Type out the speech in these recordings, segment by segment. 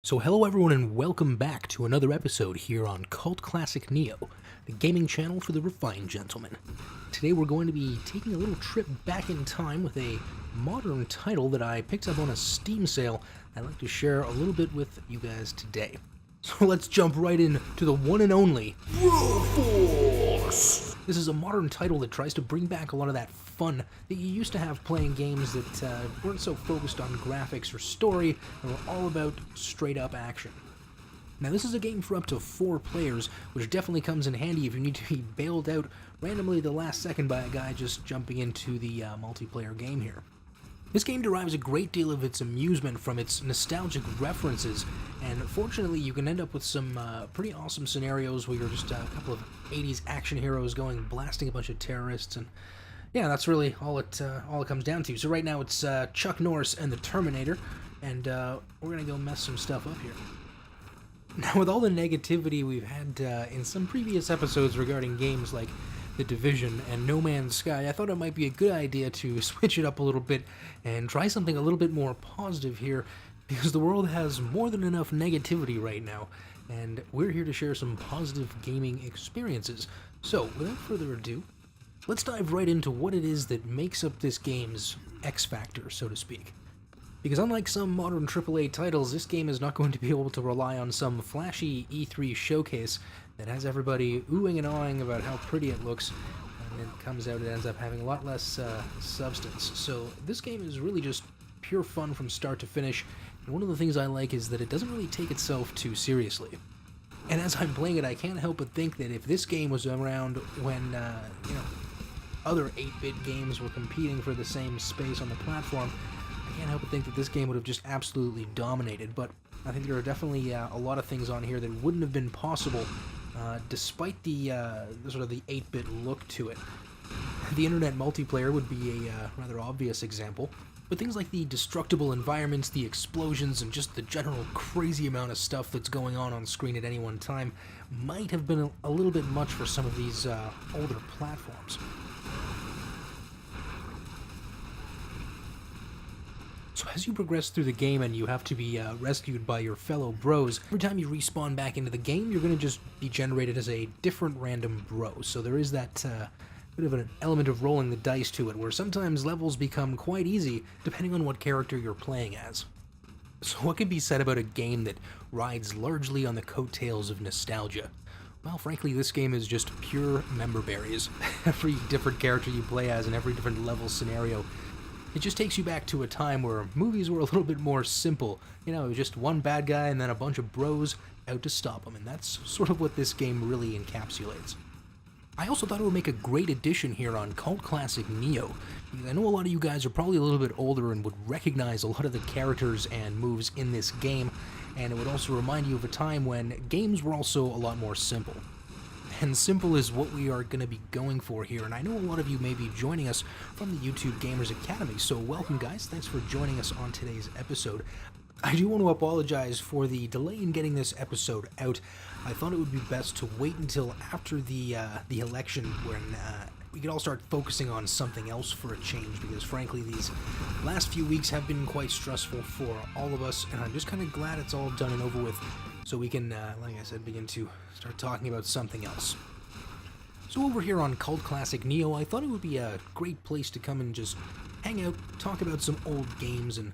So hello everyone and welcome back to another episode here on Cult Classic Neo, the gaming channel for the refined gentleman. Today we're going to be taking a little trip back in time with a modern title that I picked up on a Steam sale I'd like to share a little bit with you guys today. So let's jump right in to the one and only Broforce! This is a modern title that tries to bring back a lot of that fun that you used to have playing games that weren't so focused on graphics or story and were all about straight-up action. Now this is a game for up to 4 players, which definitely comes in handy if you need to be bailed out randomly at the last second by a guy just jumping into the multiplayer game here. This game derives a great deal of its amusement from its nostalgic references, and fortunately you can end up with some pretty awesome scenarios where you're just a couple of 80s action heroes going blasting a bunch of terrorists, and yeah, that's really all it comes down to. So right now it's Chuck Norris and the Terminator, and we're gonna go mess some stuff up here. Now with all the negativity we've had in some previous episodes regarding games like The Division and No Man's Sky, I thought it might be a good idea to switch it up a little bit and try something a little bit more positive here, because the world has more than enough negativity right now, and we're here to share some positive gaming experiences. So without further ado, let's dive right into what it is that makes up this game's X factor, so to speak. Because unlike some modern AAA titles, this game is not going to be able to rely on some flashy E3 showcase that has everybody oohing and awing about how pretty it looks, and then it comes out, it ends up having a lot less substance. So this game is really just pure fun from start to finish, and one of the things I like is that it doesn't really take itself too seriously. And as I'm playing it, I can't help but think that if this game was around when, other 8-bit games were competing for the same space on the platform, I can't help but think that this game would have just absolutely dominated. But I think there are definitely a lot of things on here that wouldn't have been possible despite the sort of the 8-bit look to it. The internet multiplayer would be a rather obvious example, but things like the destructible environments, the explosions, and just the general crazy amount of stuff that's going on screen at any one time might have been a little bit much for some of these older platforms. So as you progress through the game and you have to be rescued by your fellow bros, every time you respawn back into the game, you're going to just be generated as a different random bro. So there is that bit of an element of rolling the dice to it, where sometimes levels become quite easy depending on what character you're playing as. So what can be said about a game that rides largely on the coattails of nostalgia? Well, frankly, this game is just pure member berries. Every different character you play as in every different level scenario, it just takes you back to a time where movies were a little bit more simple. You know, just one bad guy and then a bunch of bros out to stop him, and that's sort of what this game really encapsulates. I also thought it would make a great addition here on Cult Classic Neo, because I know a lot of you guys are probably a little bit older and would recognize a lot of the characters and moves in this game, and it would also remind you of a time when games were also a lot more simple. And simple is what we are going to be going for here, and I know a lot of you may be joining us from the YouTube Gamers Academy, so welcome guys, thanks for joining us on today's episode. I do want to apologize for the delay in getting this episode out. I thought it would be best to wait until after the election when we could all start focusing on something else for a change, because frankly these last few weeks have been quite stressful for all of us, and I'm just kind of glad it's all done and over with, so we can, like I said, begin to start talking about something else. So over here on Cult Classic Neo, I thought it would be a great place to come and just hang out, talk about some old games, and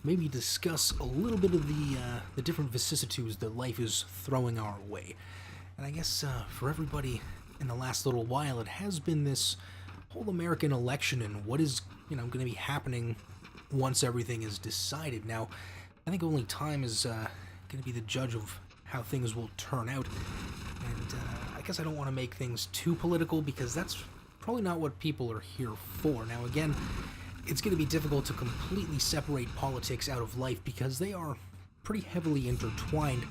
maybe discuss a little bit of the different vicissitudes that life is throwing our way. And I guess for everybody in the last little while, it has been this whole American election and what is, going to be happening once everything is decided. Now, I think only time is going to be the judge of how things will turn out, and I guess I don't want to make things too political, because that's probably not what people are here for. Now again, it's going to be difficult to completely separate politics out of life, because they are pretty heavily intertwined.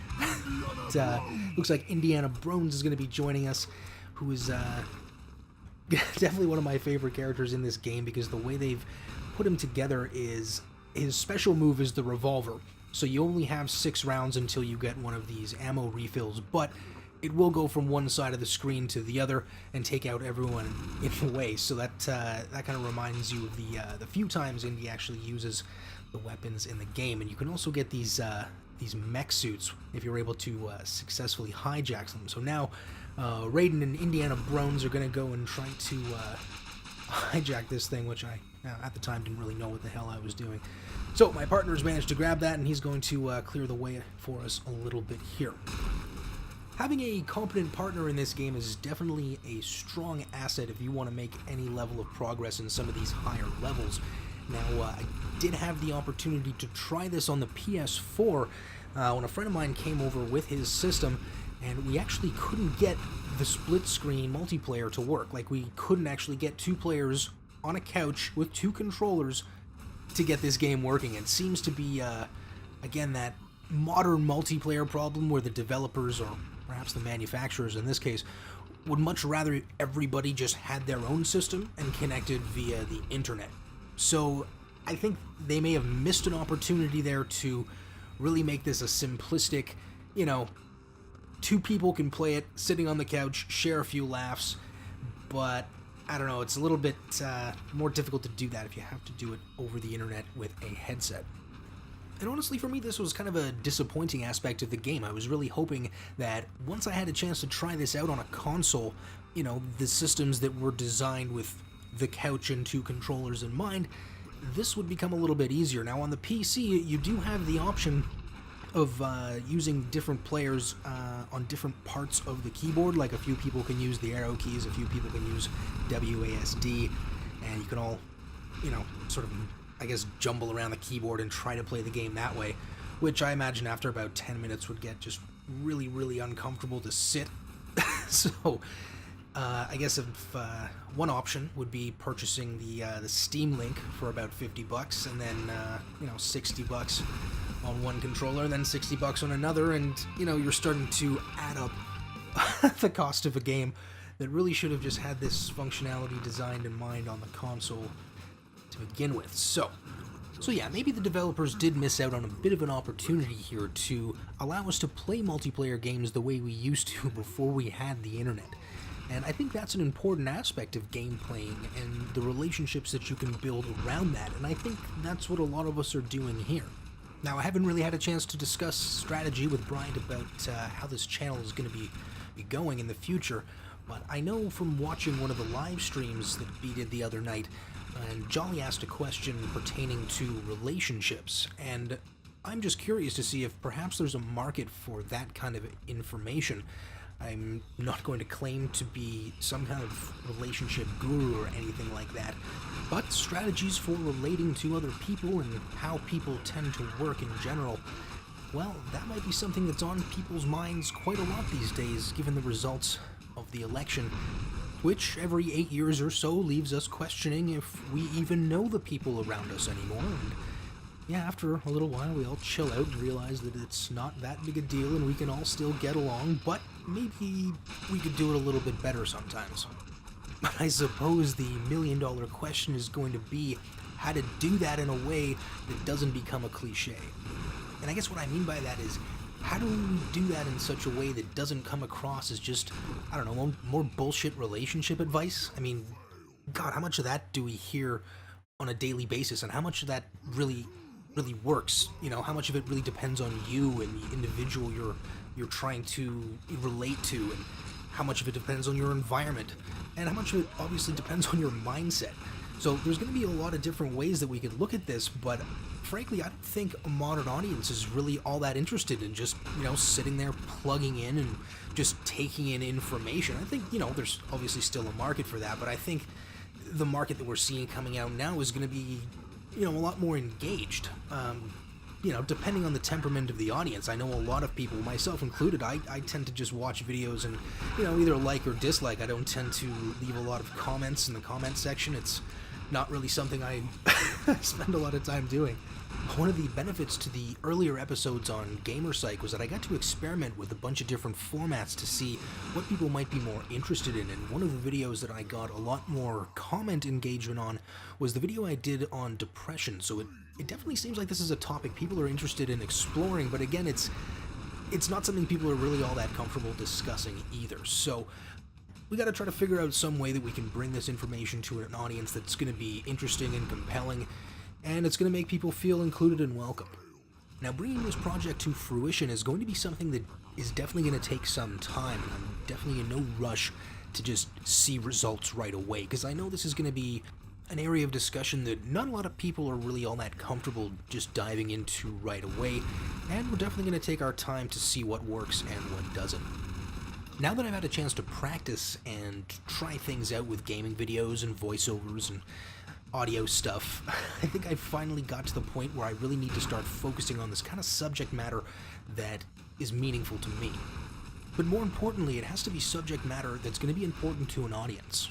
Looks like Indiana Brones is going to be joining us, who is definitely one of my favorite characters in this game, because the way they've put him together is his special move is the revolver. So you only have 6 rounds until you get one of these ammo refills, but it will go from one side of the screen to the other and take out everyone in the way. So that kind of reminds you of the few times Indy actually uses the weapons in the game. And you can also get these these mech suits if you're able to successfully hijack them. So now Raiden and Indiana Brones are going to go and try to hijack this thing, which I at the time didn't really know what the hell I was doing. So my partner's managed to grab that, and he's going to clear the way for us a little bit here. Having a competent partner in this game is definitely a strong asset if you want to make any level of progress in some of these higher levels. Now, I did have the opportunity to try this on the PS4 when a friend of mine came over with his system, and we actually couldn't get the split-screen multiplayer to work. Like, we couldn't actually get two players on a couch with two controllers to get this game working. It seems to be, again, that modern multiplayer problem where the developers, or perhaps the manufacturers in this case, would much rather everybody just had their own system and connected via the internet. So I think they may have missed an opportunity there to really make this a simplistic, you know, two people can play it sitting on the couch, share a few laughs, but I don't know, it's a little bit more difficult to do that if you have to do it over the internet with a headset. And honestly, for me, this was kind of a disappointing aspect of the game. I was really hoping that once I had a chance to try this out on a console, you know, the systems that were designed with the couch and two controllers in mind, this would become a little bit easier. Now, on the PC, you do have the option of using different players on different parts of the keyboard. Like, a few people can use the arrow keys, a few people can use WASD, and you can all, you know, sort of, I guess, jumble around the keyboard and try to play the game that way, which I imagine after about 10 minutes would get just really, really uncomfortable to sit. So, I guess if one option would be purchasing the Steam Link for about $50, and then, you know, $60 on one controller, and then $60 on another, and, you know, you're starting to add up the cost of a game that really should have just had this functionality designed in mind on the console to begin with. So yeah, maybe the developers did miss out on a bit of an opportunity here to allow us to play multiplayer games the way we used to before we had the internet. And I think that's an important aspect of game playing and the relationships that you can build around that, and I think that's what a lot of us are doing here. Now, I haven't really had a chance to discuss strategy with Bryant about how this channel is going to be going in the future, but I know from watching one of the live streams that B did the other night, and Jolly asked a question pertaining to relationships, and I'm just curious to see if perhaps there's a market for that kind of information. I'm not going to claim to be some kind of relationship guru or anything like that, but strategies for relating to other people and how people tend to work in general, well, that might be something that's on people's minds quite a lot these days, given the results of the election, which every 8 years or so leaves us questioning if we even know the people around us anymore. And yeah, after a little while, we all chill out and realize that it's not that big a deal and we can all still get along, but maybe we could do it a little bit better sometimes. But I suppose the million-dollar question is going to be how to do that in a way that doesn't become a cliche. And I guess what I mean by that is, how do we do that in such a way that doesn't come across as just, I don't know, more bullshit relationship advice? I mean, God, how much of that do we hear on a daily basis, and how much of that really works? You know, how much of it really depends on you and the individual you're trying to relate to, and how much of it depends on your environment, and how much of it obviously depends on your mindset. So there's going to be a lot of different ways that we could look at this, but frankly, I don't think a modern audience is really all that interested in just, you know, sitting there plugging in and just taking in information. I think, you know, there's obviously still a market for that, but I think the market that we're seeing coming out now is going to be, you know, a lot more engaged. You know, depending on the temperament of the audience. I know a lot of people, myself included, I tend to just watch videos and, you know, either like or dislike. I don't tend to leave a lot of comments in the comment section. It's not really something I spend a lot of time doing. One of the benefits to the earlier episodes on Gamerpsych was that I got to experiment with a bunch of different formats to see what people might be more interested in, and one of the videos that I got a lot more comment engagement on was the video I did on depression. So it definitely seems like this is a topic people are interested in exploring, but again, it's not something people are really all that comfortable discussing either. So we got to try to figure out some way that we can bring this information to an audience that's going to be interesting and compelling, and it's going to make people feel included and welcome. Now, bringing this project to fruition is going to be something that is definitely going to take some time. I'm definitely in no rush to just see results right away, because I know this is going to be an area of discussion that not a lot of people are really all that comfortable just diving into right away, and we're definitely going to take our time to see what works and what doesn't. Now that I've had a chance to practice and try things out with gaming videos and voiceovers and audio stuff, I think I finally got to the point where I really need to start focusing on this kind of subject matter that is meaningful to me. But more importantly, it has to be subject matter that's going to be important to an audience.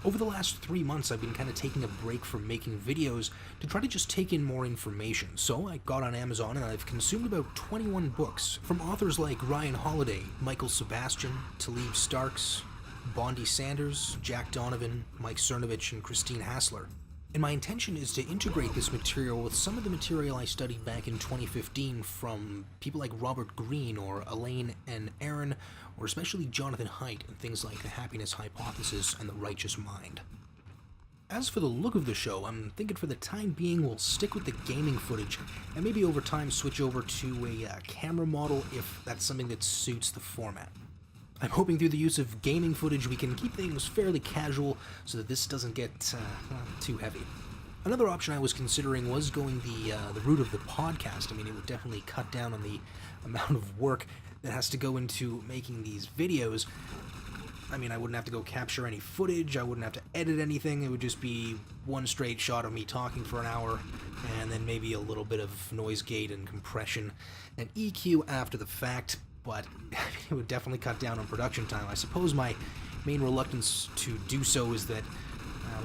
Over the last 3 months, I've been kind of taking a break from making videos to try to just take in more information. So I got on Amazon and I've consumed about 21 books from authors like Ryan Holiday, Michael Sebastian, Talib Starks, Bondi Sanders, Jack Donovan, Mike Cernovich, and Christine Hassler. And my intention is to integrate this material with some of the material I studied back in 2015 from people like Robert Greene or Elaine and Aaron, or especially Jonathan Haidt and things like The Happiness Hypothesis and The Righteous Mind. As for the look of the show, I'm thinking for the time being we'll stick with the gaming footage and maybe over time switch over to a camera model if that's something that suits the format. I'm hoping through the use of gaming footage we can keep things fairly casual so that this doesn't get too heavy. Another option I was considering was going the route of the podcast. I mean, it would definitely cut down on the amount of work that has to go into making these videos. I mean, I wouldn't have to go capture any footage, I wouldn't have to edit anything, it would just be one straight shot of me talking for an hour, and then maybe a little bit of noise gate and compression and EQ after the fact. But it would definitely cut down on production time. I suppose my main reluctance to do so is that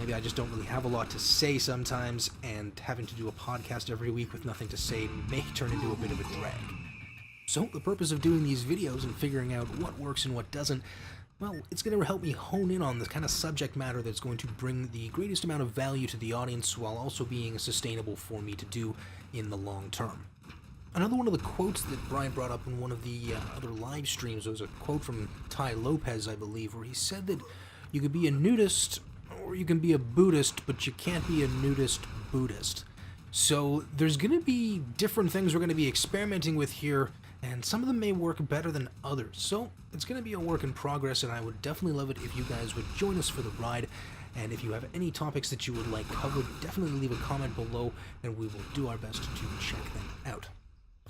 maybe I just don't really have a lot to say sometimes, and having to do a podcast every week with nothing to say may turn into a bit of a drag. So the purpose of doing these videos and figuring out what works and what doesn't, well, it's going to help me hone in on the kind of subject matter that's going to bring the greatest amount of value to the audience while also being sustainable for me to do in the long term. Another one of the quotes that Brian brought up in one of the other live streams was a quote from Ty Lopez, I believe, where he said that you could be a nudist or you can be a Buddhist, but you can't be a nudist Buddhist. So there's going to be different things we're going to be experimenting with here, and some of them may work better than others. So it's going to be a work in progress, and I would definitely love it if you guys would join us for the ride. And if you have any topics that you would like covered, definitely leave a comment below, and we will do our best to check them out.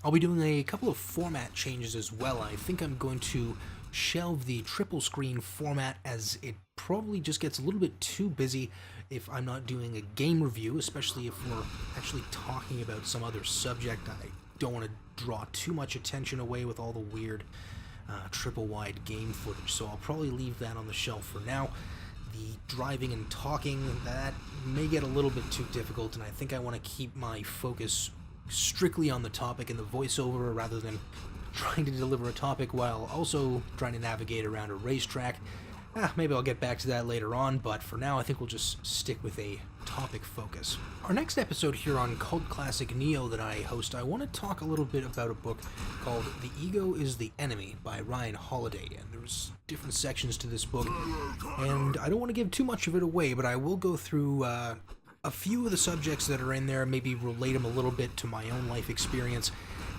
I'll be doing a couple of format changes as well. I think I'm going to shelve the triple screen format as it probably just gets a little bit too busy if I'm not doing a game review, especially if we're actually talking about some other subject. I don't want to draw too much attention away with all the weird triple wide game footage, so I'll probably leave that on the shelf for now. The driving and talking, that may get a little bit too difficult, and I think I want to keep my focus strictly on the topic in the voiceover rather than trying to deliver a topic while also trying to navigate around a racetrack. Maybe I'll get back to that later on, but for now I think we'll just stick with a topic focus. Our next episode here on Cult Classic Neo that I host, I want to talk a little bit about a book called The Ego is the Enemy by Ryan Holiday, and there's different sections to this book, and I don't want to give too much of it away, but I will go through a few of the subjects that are in there, maybe relate them a little bit to my own life experience,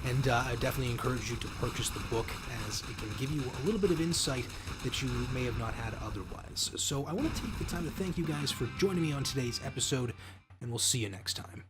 and I definitely encourage you to purchase the book as it can give you a little bit of insight that you may have not had otherwise. So I want to take the time to thank you guys for joining me on today's episode, and we'll see you next time.